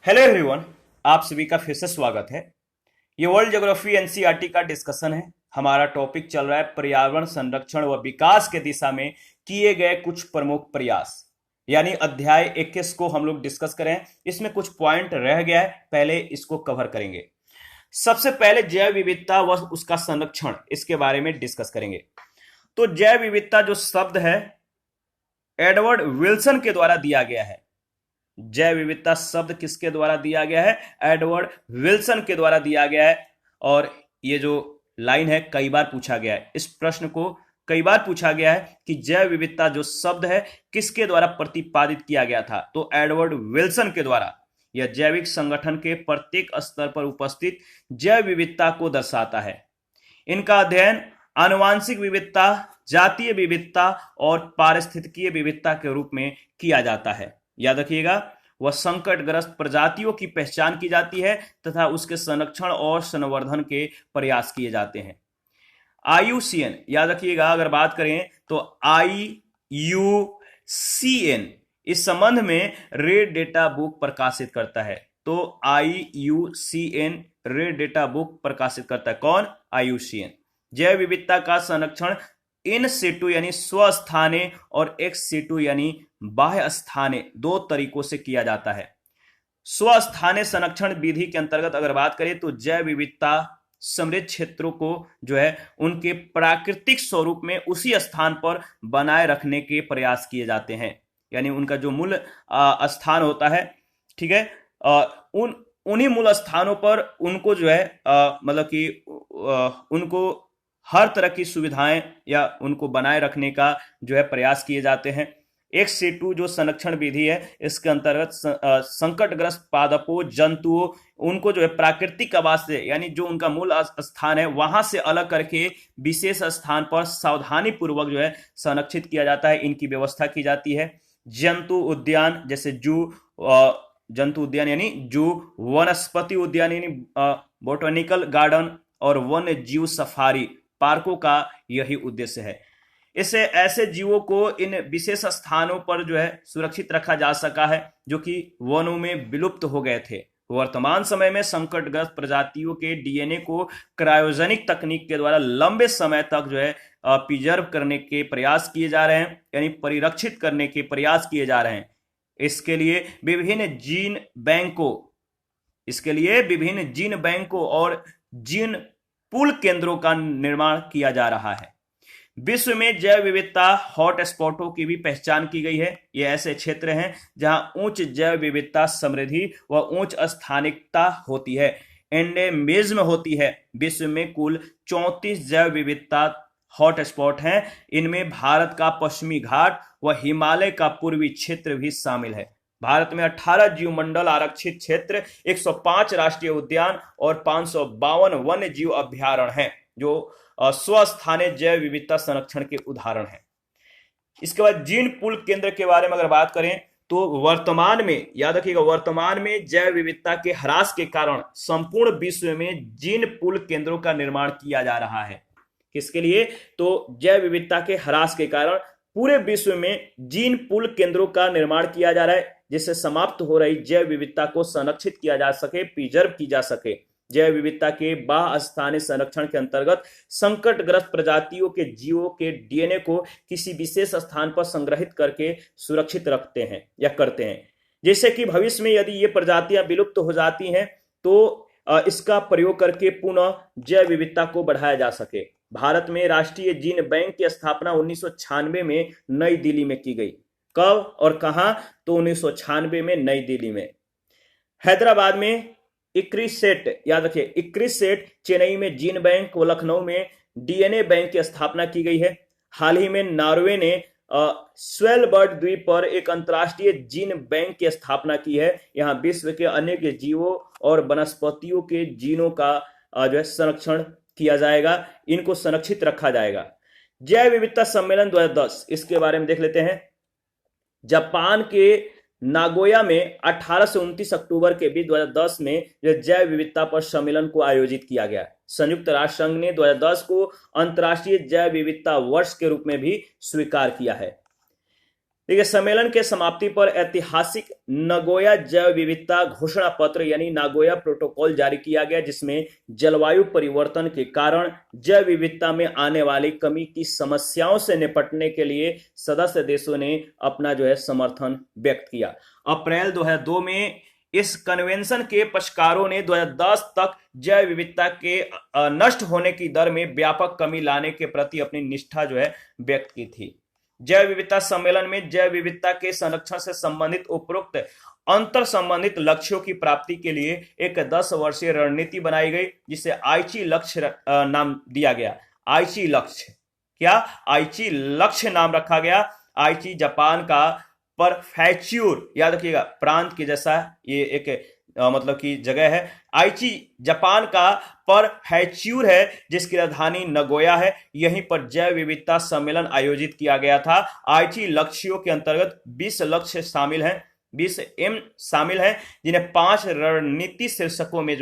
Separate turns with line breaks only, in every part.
Hello everyone. आप सभी का फिर से स्वागत है। ये वर्ल्ड ज्योग्राफी एनसीईआरटी का डिस्कशन है। हमारा टॉपिक चल रहा है पर्यावरण संरक्षण व विकास के दिशा में किए गए कुछ प्रमुख प्रयास, यानी अध्याय 21 को हम लोग डिस्कस करें। इसमें कुछ पॉइंट रह गया है, पहले इसको कवर करेंगे। सबसे पहले जैव विविधता व उसका संरक्षण, इसके बारे में डिस्कस करेंगे। तो जैव विविधता जो शब्द है एडवर्ड विल्सन के द्वारा दिया गया है। जैव विविधता शब्द किसके द्वारा दिया गया है? एडवर्ड विल्सन के द्वारा दिया गया है। और ये जो लाइन है कई बार पूछा गया है, इस प्रश्न को कई बार पूछा गया है कि जैव विविधता जो शब्द है किसके द्वारा प्रतिपादित किया गया था? तो एडवर्ड विल्सन के द्वारा। यह जैविक संगठन के प्रत्येक स्तर पर उपस्थित जैव विविधता को दर्शाता है। इनका अध्ययन आनुवांशिक विविधता, जातीय विविधता और पारिस्थितिकीय विविधता के रूप में किया जाता है। याद रखिएगा, वह संकटग्रस्त प्रजातियों की पहचान की जाती है तथा उसके संरक्षण और संवर्धन के प्रयास किए जाते हैं। IUCN, याद रखिएगा, अगर बात करें तो IUCN इस संबंध में रेड डेटा बुक प्रकाशित करता है। तो IUCN रेड डेटा बुक प्रकाशित करता है। कौन? IUCN। जैव विविधता का संरक्षण इन सिटू यानी स्वस्थाने और एक्स सिटू यानी बाह्य स्थाने दो तरीकों से किया जाता है। स्वस्थाने संरक्षण विधि के अंतर्गत अगर बात करें तो जैव विविधता समृद्ध क्षेत्रों को जो है उनके प्राकृतिक स्वरूप में उसी स्थान पर बनाए रखने के प्रयास किए जाते हैं, यानी उनका जो मूल स्थान होता है, ठीक है, उन्हीं मूल स्थानों पर उनको जो है मतलब कि उनको हर तरह की सुविधाएं या उनको बनाए रखने का जो है प्रयास किए जाते हैं। एक्स सिटू जो संरक्षण विधि है, इसके अंतर्गत संकटग्रस्त पादपों, जंतुओं, उनको जो है प्राकृतिक आवास से यानी जो उनका मूल स्थान है वहां से अलग करके विशेष स्थान पर सावधानी पूर्वक जो है संरक्षित किया जाता है, इनकी व्यवस्था की जाती है। जंतु उद्यान जैसे जू, जंतु उद्यान यानी जू, वनस्पति उद्यान यानी बोटैनिकल गार्डन और वन्य जीव सफारी पार्कों का यही उद्देश्य है। इससे ऐसे जीवों को इन विशेष स्थानों पर जो है सुरक्षित रखा जा सका है जो कि वनों में विलुप्त हो गए थे। वर्तमान समय में संकटग्रस्त प्रजातियों के डीएनए को क्रायोजेनिक तकनीक के द्वारा लंबे समय तक जो है प्रिजर्व करने के प्रयास किए जा रहे हैं, यानी परिरक्षित करने के प्रयास किए जा रहे हैं। इसके लिए विभिन्न जीन बैंकों और जीन पूल केंद्रों का निर्माण किया जा रहा है। विश्व में जैव विविधता हॉटस्पॉटों की भी पहचान की गई है। ये ऐसे क्षेत्र हैं जहां उच्च जैव विविधता समृद्धि व उच्च स्थानिकता होती है, एंडेमिज्म होती है। विश्व में कुल 34 जैव विविधता हॉटस्पॉट हैं। इनमें भारत का पश्चिमी घाट व हिमालय का पूर्वी क्षेत्र भी शामिल है। भारत में 18 जीवमंडल आरक्षित क्षेत्र, 105 राष्ट्रीय उद्यान और 552 वन्य जीव अभ्यारण्य हैं जो स्वस्थानीय जैव विविधता संरक्षण के उदाहरण हैं। इसके बाद जीन पूल केंद्र के बारे में अगर बात करें तो वर्तमान में, याद रखिएगा, वर्तमान में जैव विविधता के ह्रास के कारण संपूर्ण विश्व में जीन पूल केंद्रों का निर्माण किया जा रहा है। किसके लिए? तो जैव विविधता के ह्रास के कारण पूरे विश्व में जीन पूल केंद्रों का निर्माण किया जा रहा है, जिससे समाप्त हो रही जैव विविधता को संरक्षित किया जा सके, प्रिजर्व की जा सके। जैव विविधता के बाह्य स्थानीय संरक्षण के अंतर्गत संकटग्रस्त प्रजातियों के जीवों के डीएनए को किसी विशेष स्थान पर संग्रहित करके सुरक्षित रखते हैं या करते हैं, जैसे कि भविष्य में यदि ये प्रजातियां विलुप्त हो जाती हैं तो इसका प्रयोग करके पुनः जैव विविधता को बढ़ाया जा सके। भारत में राष्ट्रीय जीन बैंक की स्थापना 1996 में नई दिल्ली में की गई। कब और कहां? तो 1996 में नई दिल्ली में। हैदराबाद में इक्रिसेट, याद रखिए इक्रिसेट, चेन्नई में जीन बैंक व लखनऊ में डीएनए बैंक की स्थापना की गई है। हाल ही में नॉर्वे ने स्वेलबर्ड द्वीप पर एक अंतर्राष्ट्रीय जीन बैंक की स्थापना की है। यहाँ विश्व के अनेक जीवों और वनस्पतियों के जीनों का जो है संरक्षण किया जाएगा, इनको संरक्षित रखा जाएगा। जैव विविधता सम्मेलन 2010, इसके बारे में देख लेते हैं। जापान के नागोया में 18 से 29 अक्टूबर के बीच 2010 में जैव विविधता पर सम्मेलन को आयोजित किया गया। संयुक्त राष्ट्र संघ ने 2010 को अंतर्राष्ट्रीय जैव विविधता वर्ष के रूप में भी स्वीकार किया है। देखिए, सम्मेलन के समाप्ति पर ऐतिहासिक नागोया जैव विविधता घोषणा पत्र यानी नागोया प्रोटोकॉल जारी किया गया, जिसमें जलवायु परिवर्तन के कारण जैव विविधता में आने वाली कमी की समस्याओं से निपटने के लिए सदस्य देशों ने अपना समर्थन व्यक्त किया। अप्रैल 2002 में इस कन्वेंशन के पक्षकारों ने 2010 तक जैव विविधता के नष्ट होने की दर में व्यापक कमी लाने के प्रति अपनी निष्ठा व्यक्त की थी। जैव विविधता सम्मेलन में जैव विविधता के संरक्षण से संबंधित उपरोक्त अंतर संबंधित लक्ष्यों की प्राप्ति के लिए एक 10 वर्षीय रणनीति बनाई गई, जिसे आइची लक्ष्य नाम दिया गया। आइची लक्ष्य क्या? आइची लक्ष्य नाम रखा गया। आइची जापान का परफेच्यूर, याद रखिएगा, प्रांत के जैसा ये एक मतलब की जगह है। आइची जापान का परफेच्यूर है, जिसकी राजधानी नगोया है। यहीं पर जैव विविधता सम्मेलन आयोजित किया गया था। आइची लक्ष्यों के अंतर्गत 20 लक्ष्य शामिल हैं, 20 एम शामिल हैं, जिन्हें 5 रणनीति शीर्षकों में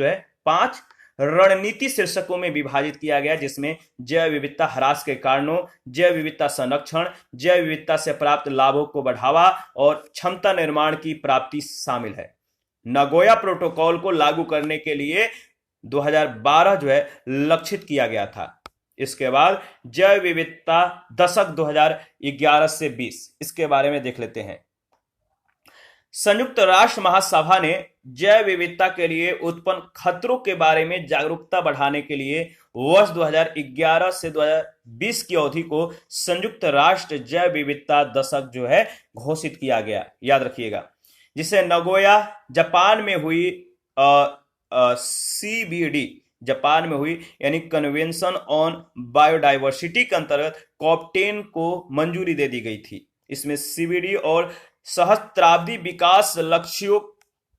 5 रणनीति शीर्षकों में विभाजित किया गया, जिसमें जैव विविधता ह्रास के कारणों, जैव विविधता संरक्षण, जैव विविधता से प्राप्त लाभों को बढ़ावा और क्षमता निर्माण की प्राप्ति शामिल है। नागोया प्रोटोकॉल को लागू करने के लिए 2012 लक्षित किया गया था। इसके बाद जैव विविधता दशक 2011 से 20, इसके बारे में देख लेते हैं। संयुक्त राष्ट्र महासभा ने जैव विविधता के लिए उत्पन्न खतरों के बारे में जागरूकता बढ़ाने के लिए वर्ष 2011 से 2020 की अवधि को संयुक्त राष्ट्र जैव विविधता दशक घोषित किया गया, याद रखिएगा, जिसे नगोया जापान में हुई CBD जापान में हुई यानी कन्वेंशन ऑन बायोडाइवर्सिटी के अंतर्गत COP10 को मंजूरी दे दी गई थी। इसमें CBD और सहस्त्राब्दी विकास लक्ष्यों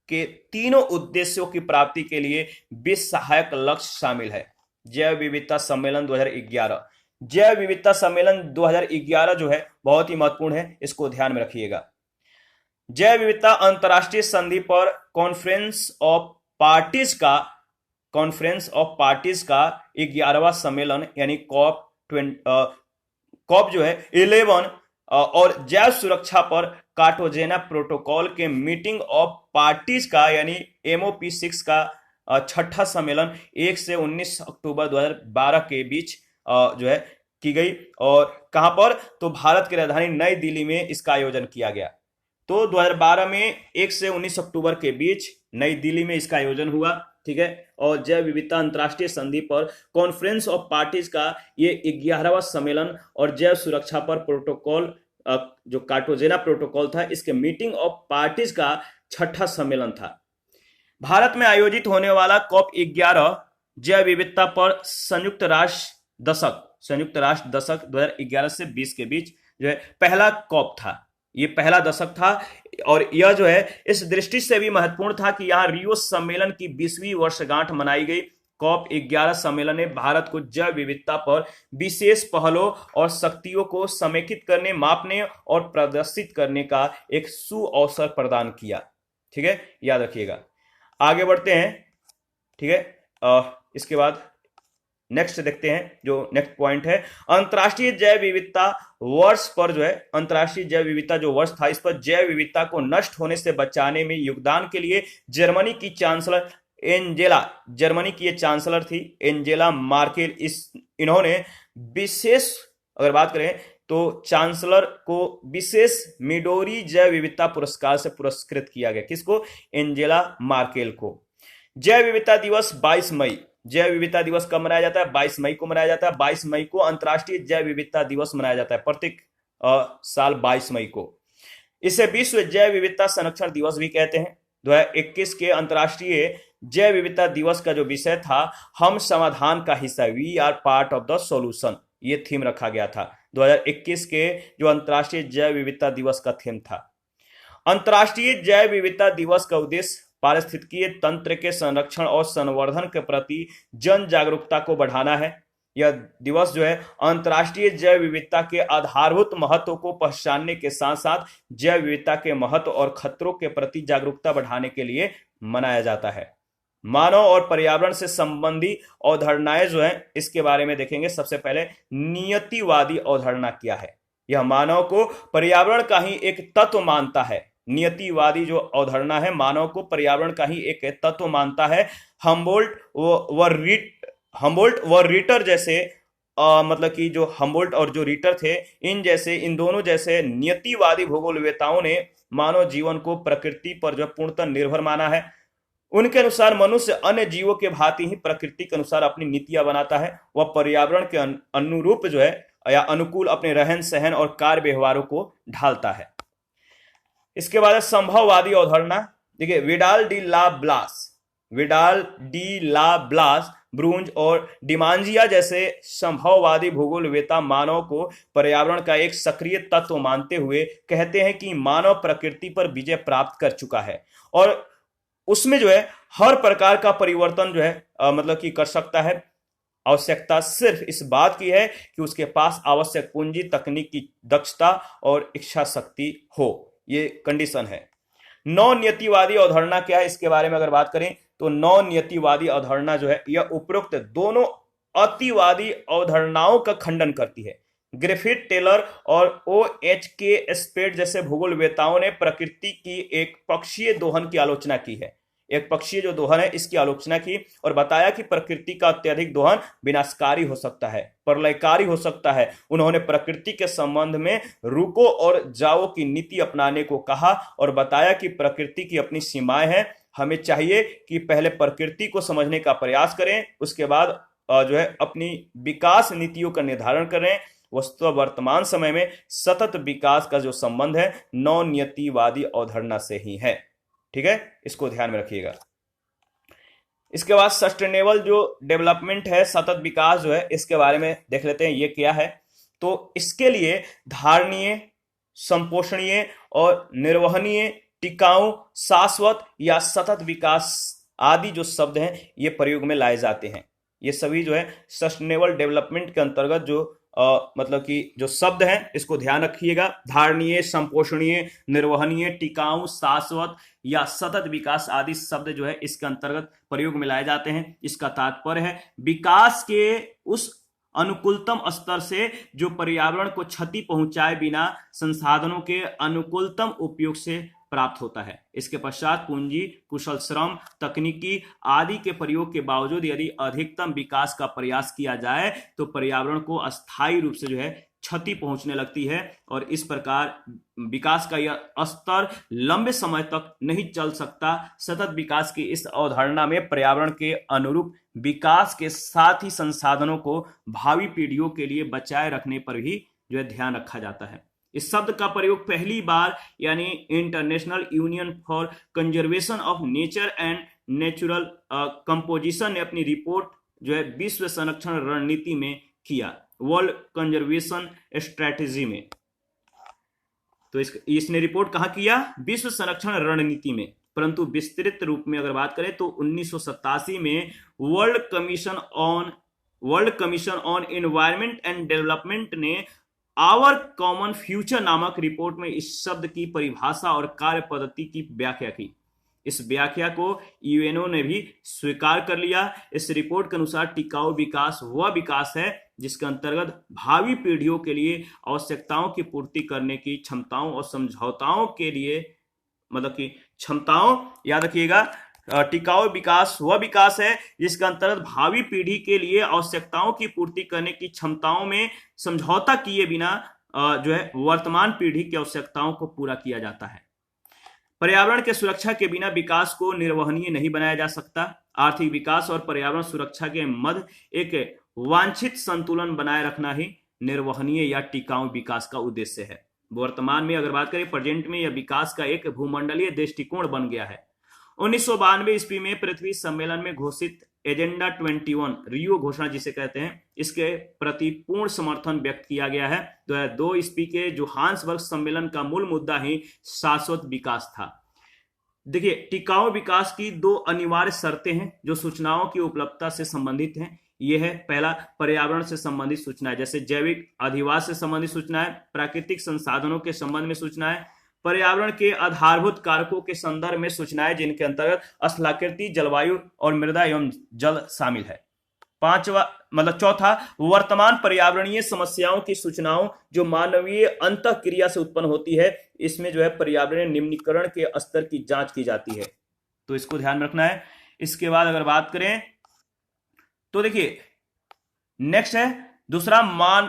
के तीनों उद्देश्यों की प्राप्ति के लिए 20 सहायक लक्ष्य शामिल है। जैव विविधता सम्मेलन 2011, जैव विविधता सम्मेलन 2011 बहुत ही महत्वपूर्ण है, इसको ध्यान में रखिएगा। जैव विविधता अंतर्राष्ट्रीय संधि पर कॉन्फ्रेंस ऑफ पार्टीज का 11वां सम्मेलन यानी COP 11 और जैव सुरक्षा पर कार्टागेना प्रोटोकॉल के मीटिंग ऑफ पार्टीज का यानी MOP6 का 6ठा सम्मेलन 1 से 19 अक्टूबर 2012 के बीच की गई। और कहां पर? तो भारत की राजधानी नई दिल्ली में इसका आयोजन किया गया। तो 2012 में 1 से 19 अक्टूबर के बीच नई दिल्ली में इसका आयोजन हुआ, ठीक है। और जैव विविधता अंतर्राष्ट्रीय संधि पर कॉन्फ्रेंस ऑफ पार्टीज का ये 11वां सम्मेलन और जैव सुरक्षा पर प्रोटोकॉल जो कार्टागेना प्रोटोकॉल था, इसके मीटिंग ऑफ पार्टीज का 6ठा सम्मेलन था। भारत में आयोजित होने वाला COP 11 जैव विविधता पर संयुक्त राष्ट्र दशक 2011 से 20 के बीच पहला COP था। ये पहला दशक था और यह इस दृष्टि से भी महत्वपूर्ण था कि यहां रियो सम्मेलन की 20वीं वर्षगांठ मनाई गई। COP 11 सम्मेलन ने भारत को जैव विविधता पर विशेष पहलों और शक्तियों को समेकित करने, मापने और प्रदर्शित करने का एक सुअवसर प्रदान किया, ठीक है, याद रखिएगा। आगे बढ़ते हैं, ठीक है। इसके बाद नेक्स्ट देखते हैं, जो नेक्स्ट पॉइंट है अंतर्राष्ट्रीय जैव विविधता वर्ष पर अंतर्राष्ट्रीय जैव विविधता जो वर्ष था, इस पर जैव विविधता को नष्ट होने से बचाने में योगदान के लिए जर्मनी की चांसलर जर्मनी की ये चांसलर थी एंजेला मार्केल। इन्होंने विशेष, अगर बात करें तो चांसलर को विशेष मिडोरी जैव विविधता पुरस्कार से पुरस्कृत किया गया। किसको? एंजेला मार्केल को। जैव विविधता दिवस 22 मई, जैव विविधता दिवस कब मनाया जाता है? 22 मई को मनाया जाता है। 22 मई को अंतर्राष्ट्रीय जैव विविधता दिवस मनाया जाता है, प्रत्येक साल 22 मई को। इसे विश्व जैव विविधता संरक्षण दिवस भी कहते हैं। 2021 के अंतर्राष्ट्रीय जैव विविधता दिवस का जो विषय था, हम समाधान का हिस्सा, we are part of the solution, ये थीम रखा गया था। 2021 के जो अंतर्राष्ट्रीय जैव विविधता दिवस का थीम था। अंतर्राष्ट्रीय जैव विविधता दिवस का उद्देश्य पारिस्थितिकीय तंत्र के संरक्षण और संवर्धन के प्रति जन जागरूकता को बढ़ाना है। यह दिवस अंतर्राष्ट्रीय जैव विविधता के आधारभूत महत्व को पहचानने के साथ साथ जैव विविधता के महत्व और खतरों के प्रति जागरूकता बढ़ाने के लिए मनाया जाता है। मानव और पर्यावरण से संबंधी अवधारणाएं इसके बारे में देखेंगे। सबसे पहले नियतिवादी अवधारणा क्या है, यह मानव को पर्यावरण का ही एक तत्व मानता है। नियतिवादी जो अवधारणा है, मानव को पर्यावरण का ही एक तत्व मानता है। हम्बोल्ट व रीटर जैसे मतलब कि जो हम्बोल्ट और जो रीटर थे, इन दोनों जैसे नियतिवादी भूगोलवेताओं ने मानव जीवन को प्रकृति पर जो पूर्णतः निर्भर माना है। उनके अनुसार मनुष्य अन्य जीवों के भांति ही प्रकृति के अनुसार अपनी नीतियां बनाता है। वह पर्यावरण के अनुरूप जो है या अनुकूल अपने रहन सहन और कार्य व्यवहारों को ढालता है। इसके बाद संभववादी अवधारणा। देखिए, विडाल डी ला ब्लास ब्रूंज और डिमांजिया जैसे संभववादी भूगोलवेता मानव को पर्यावरण का एक सक्रिय तत्व मानते हुए कहते हैं कि मानव प्रकृति पर विजय प्राप्त कर चुका है और उसमें जो है हर प्रकार का परिवर्तन जो है मतलब कि कर सकता है। आवश्यकता सिर्फ इस बात की है कि उसके पास आवश्यक पूंजी, तकनीक की दक्षता और इच्छा शक्ति हो। ये कंडीशन है। नौ नियतिवादी अवधारणा क्या है, इसके बारे में अगर बात करें तो नौ नियतिवादी अवधारणा जो है यह उपरोक्त दोनों अतिवादी अवधारणाओं का खंडन करती है। ग्रिफिथ, टेलर और OHK स्पेड जैसे भूगोलवेताओं ने प्रकृति की एक पक्षीय दोहन की आलोचना की है। एक पक्षीय जो दोहन है इसकी आलोचना की और बताया कि प्रकृति का अत्यधिक दोहन विनाशकारी हो सकता है, प्रलयकारी हो सकता है। उन्होंने प्रकृति के संबंध में रुको और जाओ की नीति अपनाने को कहा और बताया कि प्रकृति की अपनी सीमाएं हैं। हमें चाहिए कि पहले प्रकृति को समझने का प्रयास करें, उसके बाद जो है अपनी विकास नीतियों का निर्धारण करें। वस्तुतः वर्तमान समय में सतत विकास का जो संबंध है नौ नियतिवादी अवधारणा से ही है। ठीक है, इसको ध्यान में रखिएगा। इसके बाद सस्टेनेबल जो डेवलपमेंट है, सतत विकास जो है, इसके बारे में देख लेते हैं ये क्या है। तो इसके लिए धारणीय, संपोषणीय और निर्वहनीय, टिकाऊ, शाश्वत या सतत विकास आदि जो शब्द हैं ये प्रयोग में लाए जाते हैं। ये सभी जो है सस्टेनेबल डेवलपमेंट के अंतर्गत जो मतलब कि जो शब्द हैं इसको ध्यान रखिएगा। धारणीय, संपोषणीय, निर्वहनीय, टिकाऊ, शाश्वत या सतत विकास आदि शब्द जो है इसके अंतर्गत प्रयोग में लाए जाते हैं। इसका तात्पर्य है विकास के उस अनुकूलतम स्तर से जो पर्यावरण को क्षति पहुंचाए बिना संसाधनों के अनुकूलतम उपयोग से प्राप्त होता है। इसके पश्चात पूंजी, कुशल श्रम, तकनीकी आदि के प्रयोग के बावजूद यदि अधिकतम विकास का प्रयास किया जाए तो पर्यावरण को अस्थायी रूप से जो है क्षति पहुंचने लगती है और इस प्रकार विकास का यह स्तर लंबे समय तक नहीं चल सकता। सतत विकास की इस अवधारणा में पर्यावरण के अनुरूप विकास के साथ ही संसाधनों को भावी पीढ़ियों के लिए बचाए रखने पर भी जो है ध्यान रखा जाता है। इस शब्द का प्रयोग पहली बार यानी international union for conservation of nature and natural composition ने अपनी रिपोर्ट जो है विश्व संरक्षण रणनीति में किया, वर्ल्ड कंजर्वेशन स्ट्रेटेजी में। तो इसने रिपोर्ट कहाँ किया? विश्व संरक्षण रणनीति में। परंतु विस्तृत रूप में अगर बात करें तो 1987 में world commission on environment and development ने आवर कॉमन फ्यूचर नामक रिपोर्ट में इस शब्द की परिभाषा और कार्य पद्धति की व्याख्या की। इस व्याख्या को यूएनओ ने भी स्वीकार कर लिया। इस रिपोर्ट के अनुसार टिकाऊ विकास वह विकास है जिसके अंतर्गत भावी पीढ़ियों के लिए आवश्यकताओं की पूर्ति करने की क्षमताओं और समझौताओं के लिए मतलब कि क्षमताओं, याद रखिएगा, टिकाऊ विकास वह विकास है जिसके अंतर्गत भावी पीढ़ी के लिए आवश्यकताओं की पूर्ति करने की क्षमताओं में समझौता किए बिना जो है वर्तमान पीढ़ी की आवश्यकताओं को पूरा किया जाता है। पर्यावरण के सुरक्षा के बिना विकास को निर्वहनीय नहीं बनाया जा सकता। आर्थिक विकास और पर्यावरण सुरक्षा के मध्य एक वांछित संतुलन बनाए रखना ही निर्वहनीय या टिकाऊ विकास का उद्देश्य है। वर्तमान में अगर बात करें, प्रेजेंट में यह विकास का एक भूमंडलीय दृष्टिकोण बन गया है। 1992 ईस्वी में पृथ्वी सम्मेलन में घोषित एजेंडा 21 रियो घोषणा जिसे कहते हैं, इसके प्रति पूर्ण समर्थन व्यक्त किया गया है। 2002 ईस्वी के जोहान्सबर्ग सम्मेलन का मूल मुद्दा ही शाश्वत विकास था। देखिए, टिकाऊ विकास की दो अनिवार्य शर्तें हैं जो सूचनाओं की उपलब्धता से संबंधित हैं। यह है, पहला, पर्यावरण से संबंधित सूचनाएं जैसे जैविक अधिवास से संबंधित सूचनाएं, प्राकृतिक संसाधनों के संबंध में सूचनाएं, पर्यावरण के आधारभूत कारकों के संदर्भ में सूचनाएं जिनके अंतर्गत स्थलाकृति, जलवायु और मृदा एवं जल शामिल है। पांचवा मतलब चौथा, वर्तमान पर्यावरणीय समस्याओं की सूचनाओं जो मानवीय अंतःक्रिया से उत्पन्न होती है, इसमें जो है पर्यावरणीय निम्नीकरण के स्तर की जांच की जाती है, तो इसको ध्यान रखना है। इसके बाद अगर बात करें तो देखिए नेक्स्ट है दूसरा,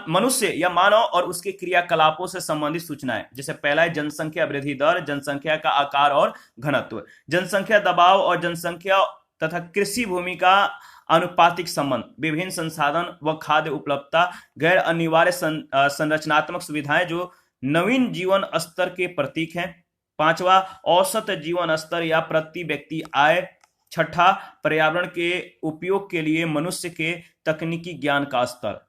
मनुष्य या मानव और उसके क्रियाकलापों से संबंधित सूचनाएं। जैसे पहला है जनसंख्या वृद्धि दर, जनसंख्या का आकार और घनत्व, जनसंख्या दबाव और जनसंख्या तथा कृषि भूमि का अनुपातिक संबंध, विभिन्न संसाधन व खाद्य उपलब्धता, गैर अनिवार्य संरचनात्मक सुविधाएं जो नवीन जीवन स्तर के प्रतीक हैं। पांचवा, औसत जीवन स्तर या प्रति व्यक्ति आय। छठा, पर्यावरण के उपयोग के लिए मनुष्य के तकनीकी ज्ञान का स्तर।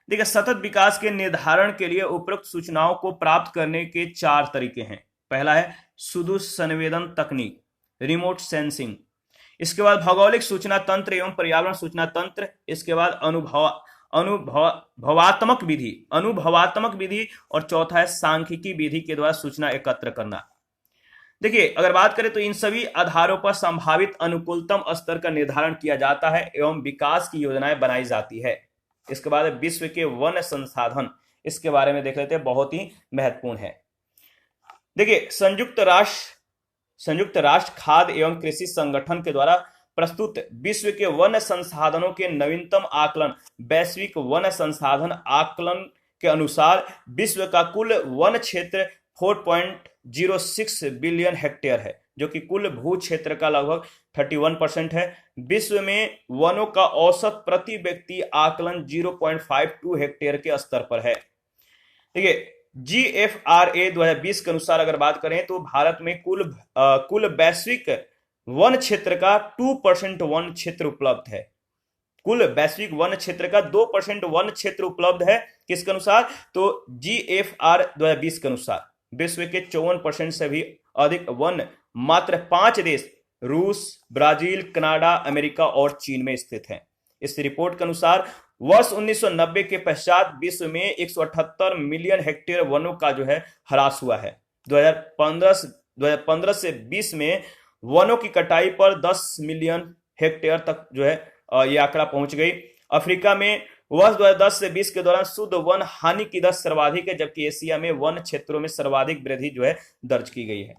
देखिए सतत विकास के निर्धारण के लिए उपरोक्त सूचनाओं को प्राप्त करने के 4 तरीके हैं। पहला है सुदूर संवेदन तकनीक, रिमोट सेंसिंग। इसके बाद भौगोलिक सूचना तंत्र एवं पर्यावरण सूचना तंत्र। इसके बाद अनुभवात्मक विधि और चौथा है सांख्यिकी विधि के द्वारा सूचना एकत्र करना। देखिए अगर बात करें तो इन सभी आधारों पर संभावित अनुकूलतम स्तर का निर्धारण किया जाता है एवं विकास की योजनाएं बनाई जाती है। इसके बाद विश्व के वन संसाधन, इसके बारे में देख लेते हैं, बहुत ही महत्वपूर्ण है। देखिए संयुक्त राष्ट्र खाद्य एवं कृषि संगठन के द्वारा प्रस्तुत विश्व के वन संसाधनों के नवीनतम आकलन, वैश्विक वन संसाधन आकलन के अनुसार विश्व का कुल वन क्षेत्र 4.06 बिलियन हेक्टेयर है, जो कि कुल भू क्षेत्र का लगभग 31% है। विश्व में वनों का औसत प्रति व्यक्ति आकलन 0.52 हेक्टेयर के स्तर पर है। देखिए GFRA 2020 के अनुसार अगर बात करें तो भारत में कुल वैश्विक वन क्षेत्र का 2% वन क्षेत्र उपलब्ध है। कुल वैश्विक वन क्षेत्र का 2% वन क्षेत्र उपलब्ध है। किसके अनुसार? तो GFR 2020 के अनुसार विश्व के 54% से भी अधिक वन मात्र 5 देश रूस, ब्राजील, कनाडा, अमेरिका और चीन में स्थित हैं। इस रिपोर्ट के अनुसार वर्ष 1990 के पश्चात विश्व में 178 मिलियन हेक्टेयर वनों का जो है ह्रास हुआ है। 2015 से 20 में वनों की कटाई पर 10 मिलियन हेक्टेयर तक जो है यह आंकड़ा पहुंच गई। अफ्रीका में वर्ष 2010 से 20 के दौरान शुद्ध वन हानि की दर सर्वाधिक है, जबकि एशिया में वन क्षेत्रों में सर्वाधिक वृद्धि जो है दर्ज की गई है।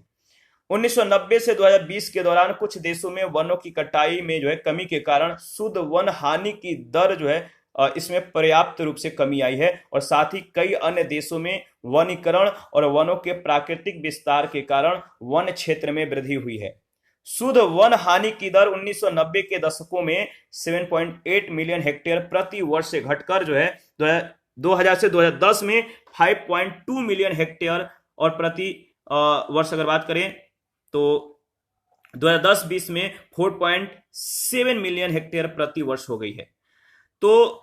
1990 से 2020 के दौरान कुछ देशों में वनों की कटाई में जो है कमी के कारण शुद्ध वन हानि की दर जो है इसमें पर्याप्त रूप से कमी आई है, और साथ ही कई अन्य देशों में वनीकरण और वनों के प्राकृतिक विस्तार के कारण वन क्षेत्र में वृद्धि हुई है। शुद्ध वन हानि की दर 1990 के दशकों में 7.8 मिलियन हेक्टेयर प्रति वर्ष से घटकर जो है 2000 से 2010 में 5.2 मिलियन हेक्टेयर और प्रति वर्ष अगर बात करें तो 2010-20 में 4.7 मिलियन हेक्टेयर प्रति वर्ष हो गई है। तो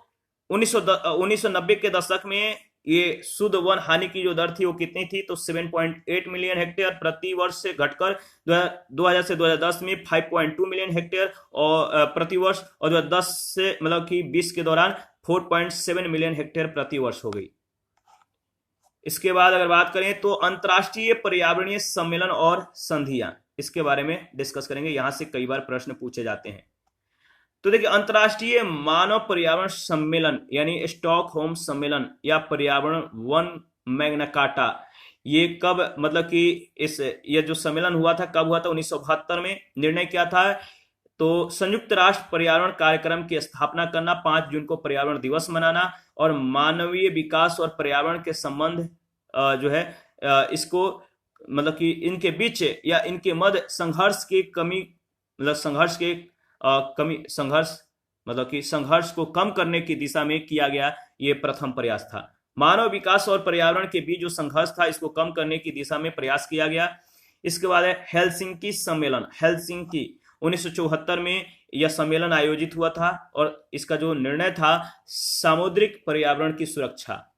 1990 के दशक में ये शुद्ध वन हानि की जो दर थी वो कितनी थी? तो 7.8 मिलियन हेक्टेयर प्रति वर्ष से घटकर 2000 से 2010 में 5.2 मिलियन हेक्टेयर और प्रति वर्ष, और 2010 से मतलब कि 20 के दौरान 4.7 मिलियन हेक्टेयर प्रति वर्ष हो गई। इसके बाद अगर बात करें तो अंतर्राष्ट्रीय पर्यावरणीय सम्मेलन और संधियां, इसके बारे में डिस्कस करेंगे। यहां से कई बार प्रश्न पूछे जाते हैं। तो देखिए अंतर्राष्ट्रीय मानव पर्यावरण सम्मेलन यानी स्टॉकहोम सम्मेलन या पर्यावरण वन मैग्ना कार्टा, ये कब मतलब कि ये जो सम्मेलन हुआ था कब हुआ था? 1972 में। निर्णय क्या था? तो संयुक्त राष्ट्र पर्यावरण कार्यक्रम की स्थापना करना, 5 जून को पर्यावरण दिवस मनाना, और मानवीय विकास और पर्यावरण के संबंध जो है इसको मतलब कि इनके बीच या इनके मध्य संघर्ष की कमी मतलब संघर्ष को कम करने की दिशा में किया गया ये प्रथम प्रयास था। मानव विकास और पर्यावरण के बीच जो संघर्ष था इसको कम करने की दिशा में प्रयास किया गया। इसके बाद है हेलसिंकी सम्मेलन। हेलसिंकी 1974 में यह सम्मेलन आयोजित हुआ था और इसका जो निर्णय था सामुद्रिक पर्यावरण की सुरक्षा।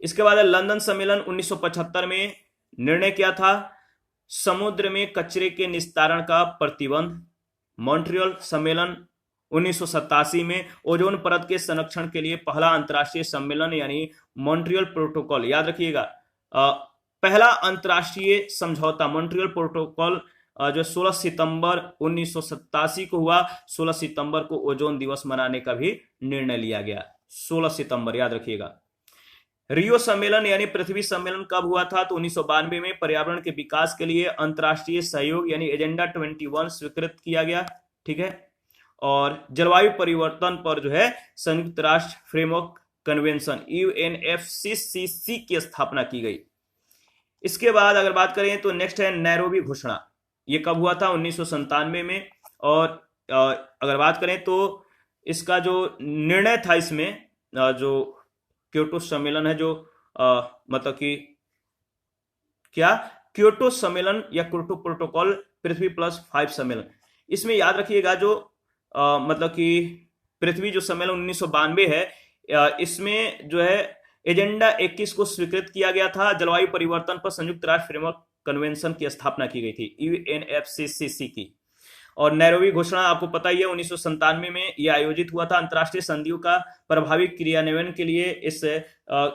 इसके बाद है लंदन सम्मेलन 1975 में। निर्णय क्या था? समुद्र में कचरे के निस्तारण का प्रतिबंध। मॉन्ट्रियल सम्मेलन 1987 में ओजोन परत के संरक्षण के लिए पहला अंतर्राष्ट्रीय सम्मेलन यानी मॉन्ट्रियल प्रोटोकॉल, याद रखिएगा पहला अंतर्राष्ट्रीय समझौता मॉन्ट्रियल प्रोटोकॉल जो 16 सितंबर 1987 को हुआ। 16 सितंबर को ओजोन दिवस मनाने का भी निर्णय लिया गया। 16 सितंबर याद रखिएगा। रियो सम्मेलन यानी पृथ्वी सम्मेलन कब हुआ था? तो 1992 में पर्यावरण के विकास के लिए अंतर्राष्ट्रीय सहयोग यानी एजेंडा 21 स्वीकृत किया गया। ठीक है। और जलवायु परिवर्तन पर जो है संयुक्त राष्ट्र फ्रेमवर्क कन्वेंशन UNFCCC की स्थापना की गई। इसके बाद अगर बात करें तो नेक्स्ट है नैरोबी घोषणा। ये कब हुआ था? 1997 में। और अगर बात करें तो इसका जो निर्णय था इसमें जो क्योटो सम्मेलन है जो मतलब कि क्या क्योटो सम्मेलन या क्योटो प्रोटोकॉल पृथ्वी +5 सम्मेलन, इसमें याद रखिएगा जो मतलब कि पृथ्वी जो सम्मेलन 1992 है, इसमें जो है एजेंडा 21 को स्वीकृत किया गया था। जलवायु परिवर्तन पर संयुक्त राष्ट्र फ्रेमवर्क कन्वेंशन की स्थापना की गई थी UNFCCC की। और नैरोबी घोषणा आपको पता ही है 1997 में यह आयोजित हुआ था। अंतर्राष्ट्रीय संधियों का प्रभावी क्रियान्वयन के लिए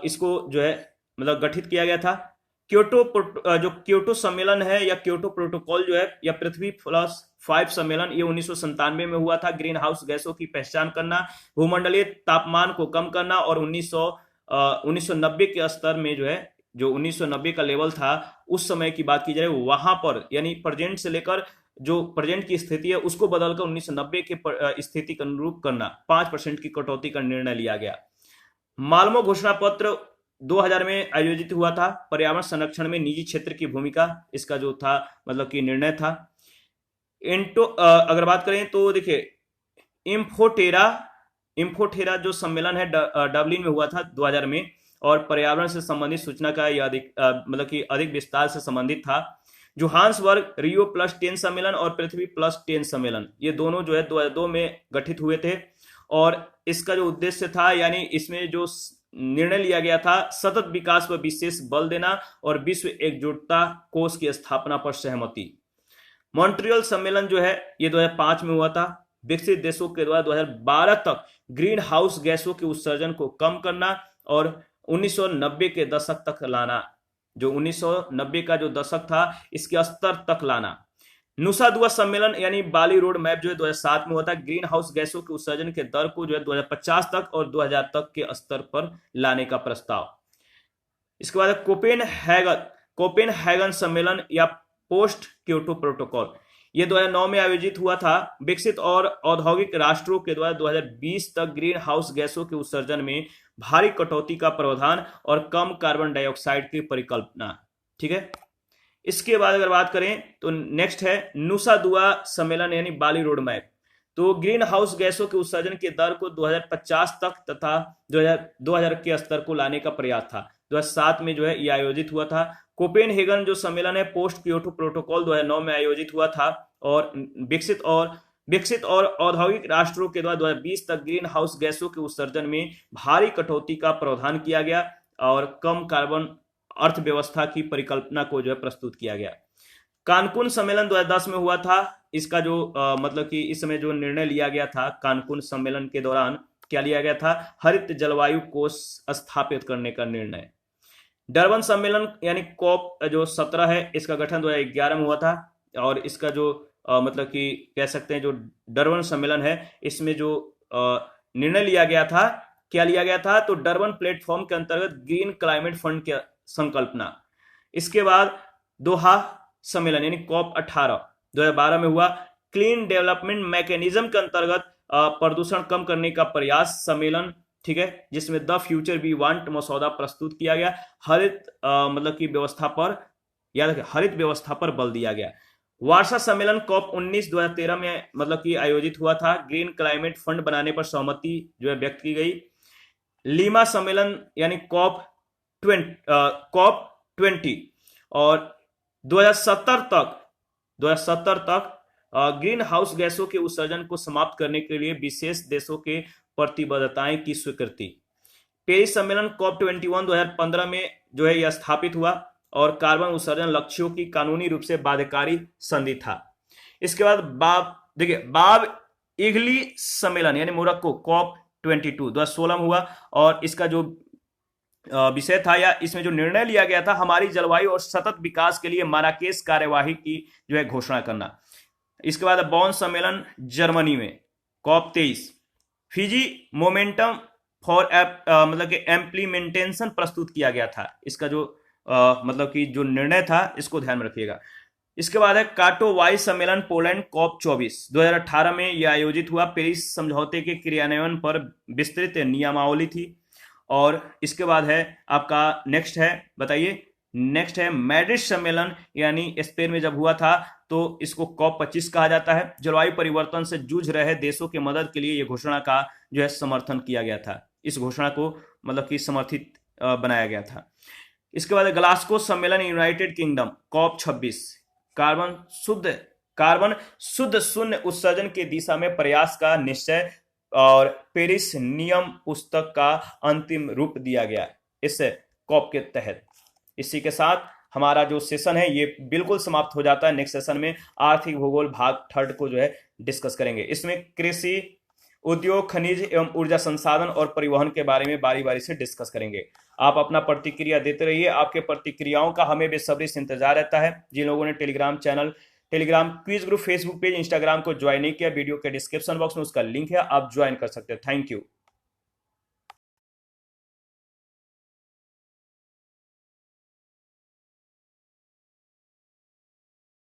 इसको जो है मतलब गठित किया गया था। जो क्योटो सम्मेलन है या क्योटो प्रोटोकॉल जो है या पृथ्वी +5 सम्मेलन ये 1997 में हुआ था। ग्रीन हाउस गैसों की पहचान करना, भूमंडलीय तापमान को कम करना और 1990 के स्तर में जो है जो 1990 का लेवल था उस समय की बात की जाए वहां पर यानी प्रेजेंट से लेकर जो प्रेजेंट की स्थिति है उसको बदलकर 1990 के स्थिति के अनुरूप करना 5% की कटौती का निर्णय लिया गया। माल्मो घोषणा पत्र 2000 में आयोजित हुआ था। पर्यावरण संरक्षण में निजी क्षेत्र की भूमिका इसका जो था मतलब कि निर्णय था। अगर बात करें तो देखिए इम्फोटेरा जो सम्मेलन है डबलिन में हुआ था 2000 में और पर्यावरण से संबंधित सूचना का यह मतलब कि अधिक विस्तार से संबंधित था। जोहान्सबर्ग रियो +10 सम्मेलन और पृथ्वी +10 सम्मेलन ये दोनों जो है 2002 में गठित हुए थे। और इसका जो उद्देश्य था यानी इसमें जो निर्णय लिया गया था सतत विकास पर विशेष बल देना और विश्व एकजुटता कोष की स्थापना पर सहमति। मॉन्ट्रियल सम्मेलन जो है ये 2005 में हुआ था। विकसित देशों के द्वारा 2012 तक ग्रीन हाउस गैसों के उत्सर्जन को कम करना और 1990 के दशक तक लाना, जो 1990 का जो दशक था इसके स्तर तक लाना। नुसा दुआ सम्मेलन यानी बाली रोड मैप जो है 2007 में हुआ था। ग्रीन हाउस गैसों के उत्सर्जन के दर को जो है 2050 तक और 2000 तक के स्तर पर लाने का प्रस्ताव। इसके बाद कोपेनहेगन सम्मेलन या पोस्ट क्योटो प्रोटोकॉल ये 2009 में आयोजित हुआ था। विकसित और औद्योगिक राष्ट्रों के द्वारा 2020 तक ग्रीन हाउस गैसों के उत्सर्जन में भारी कटौती का प्रावधान और कम कार्बन डाइऑक्साइड की परिकल्पना। ठीक है। इसके बाद अगर बात करें तो नेक्स्ट है नुसा दुआ सम्मेलन यानी बाली रोड मैप। तो ग्रीन हाउस गैसों के उत्सर्जन के दर को 2050 तक तथा 2000 के स्तर को लाने का प्रयास था। 2007 में जो है यह आयोजित हुआ था। कोपेनहेगन जो सम्मेलन है पोस्ट क्योटो प्रोटोकॉल 2009 में आयोजित हुआ था और विकसित और औद्योगिक राष्ट्रों के द्वारा 2020 तक ग्रीन हाउस गैसों के उत्सर्जन में भारी कटौती का प्रावधान किया गया और कम कार्बन अर्थव्यवस्था की परिकल्पना को जो है प्रस्तुत किया गया। कानकुन सम्मेलन 2010 में हुआ था। इसका जो मतलब कि इस समय जो निर्णय लिया गया था कानकुन सम्मेलन के दौरान क्या लिया गया था? हरित जलवायु कोष स्थापित करने का निर्णय। डरबन सम्मेलन यानी COP जो 17 है इसका गठन 2011 में हुआ था और इसका जो मतलब कि कह सकते हैं जो डरबन सम्मेलन है इसमें जो निर्णय लिया गया था क्या लिया गया था? तो डरबन प्लेटफॉर्म के अंतर्गत ग्रीन क्लाइमेट फंड की संकल्पना। इसके बाद दोहा सम्मेलन यानी COP 18 2012 में हुआ। क्लीन डेवलपमेंट मैकेनिज्म के अंतर्गत प्रदूषण कम करने का प्रयास सम्मेलन। ठीक है, जिसमें द फ्यूचर वी वांट मसौदा प्रस्तुत किया गया। हरित मतलब की व्यवस्था पर याद रखें हरित व्यवस्था पर बल दिया गया। वार्सा सम्मेलन COP 19 2013 में मतलब कि आयोजित हुआ था। ग्रीन क्लाइमेट फंड बनाने पर सहमति जो है व्यक्त की गई। लीमा सम्मेलन यानी COP 20 और 2070 तक ग्रीन हाउस गैसों के उत्सर्जन को समाप्त करने के लिए विशेष देशों के प्रतिबद्धताएं की स्वीकृति। पेरिस सम्मेलन COP 21 2015 में जो है यह स्थापित हुआ और कार्बन उत्सर्जन लक्ष्यों की कानूनी रूप से बाध्यकारी संधि था। इसके बाद बाब इगली सम्मेलन यानी मोरक्को COP 22 2016 में हुआ और इसका जो विषय था या इसमें जो निर्णय लिया गया था, हमारी जलवायु और सतत विकास के लिए माराकेस कार्यवाही की जो है घोषणा करना। इसके बाद बॉन सम्मेलन जर्मनी में COP23, फिजी मोमेंटम फॉर मतलब कि इम्प्लीमेंटेशन प्रस्तुत किया गया था। इसका जो मतलब कि जो निर्णय था इसको ध्यान में रखिएगा। इसके बाद है काटोवाइस सम्मेलन पोलैंड COP24 2018 में यह आयोजित हुआ। पेरिस समझौते के क्रियान्वयन पर विस्तृत नियमावली थी। और इसके बाद है आपका नेक्स्ट है, बताइए, नेक्स्ट है मैड्रिड सम्मेलन, यानी स्पेन में जब हुआ था तो इसको COP25 कहा जाता है। जलवायु परिवर्तन से जूझ रहे देशों की मदद के लिए यह घोषणा का जो है समर्थन किया गया था। इस घोषणा को मतलब कि समर्थित बनाया गया था। इसके बाद ग्लासगो सम्मेलन यूनाइटेड किंगडम COP26, कार्बन शुद्ध शून्य उत्सर्जन की दिशा में प्रयास का निश्चय और पेरिस नियम पुस्तक का अंतिम रूप दिया गया इस COP के तहत। इसी के साथ हमारा जो सेशन है ये बिल्कुल समाप्त हो जाता है। नेक्स्ट सेशन में आर्थिक भूगोल भाग 3 को जो है डिस्कस करेंगे। इसमें कृषि, उद्योग, खनिज एवं ऊर्जा संसाधन और परिवहन के बारे में बारी बारी से डिस्कस करेंगे। आप अपना प्रतिक्रिया देते रहिए। आपके प्रतिक्रियाओं का हमें बेसब्री से इंतजार रहता है। जिन लोगों ने Telegram channel, Telegram quiz group, Facebook page, Instagram को ज्वाइन नहीं किया, वीडियो के डिस्क्रिप्शन बॉक्स में उसका लिंक है, आप ज्वाइन कर सकते हैं। Thank you.